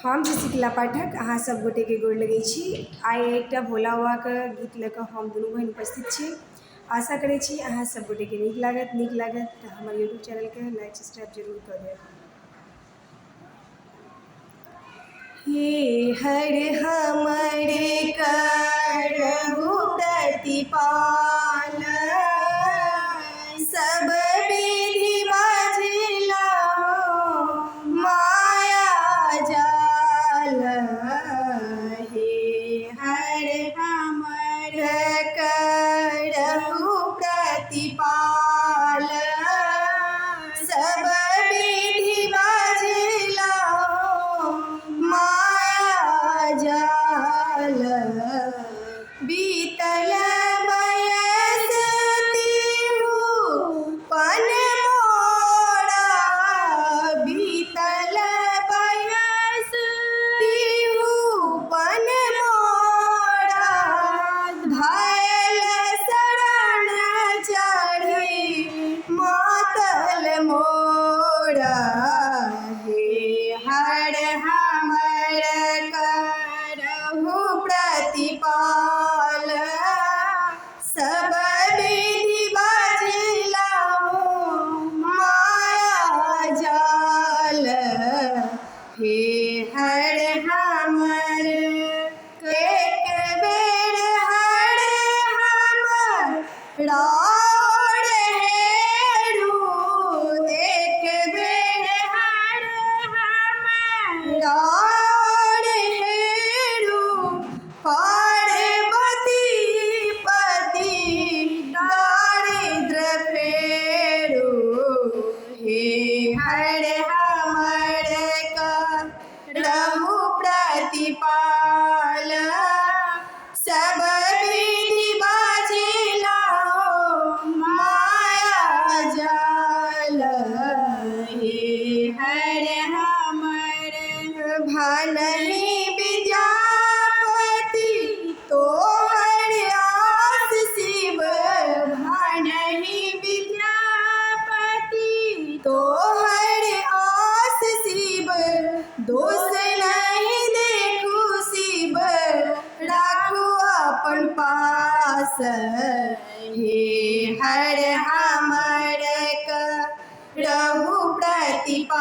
हम शशिकला पाठक अहाँ सब गोटे के गोर लगै छी। आइ एकटा भोला बाबा के गीत लऽ कऽ हम दुनू बहन उपस्थित छी। आशा करै छी अहाँ सब गोटे के नीक लागत तऽ हमर यूट्यूब चैनल के लाइक सब्सक्राइब जरूर कऽ देब। हे हर हमर करहु प्रतिपाल, सब विधि बझलहुँ माया जाल। हे हर हमर करहु प्रतिपाल, सब विधि बझलहुँ माया जाल। बीतल बयस तिहुपन मोरा, बीतल बयस तिहुपन मोरा, धयल शरण चढ़ी मातल मोरा। हे हर हमर करहु प्रतिपाल, सब विधि बझलहुँ माया जाल। हे हर हमर एक बेर हर हमरा हेरू, एक बेर हर हमरा हेरू, पार्वती पति दारिद्र फेरू। हे हर हमर करहु प्रतिपाल, सब विधि बझलहुँ माया जाल। हे हर हमर भानहि विद्यापति तोहर आस शिव, भानहि विद्यापति तोहर आस शिव। दोष नहीं देखू शिव, राखू अपन पास। हे हर हमर करहु प्रतिपाल।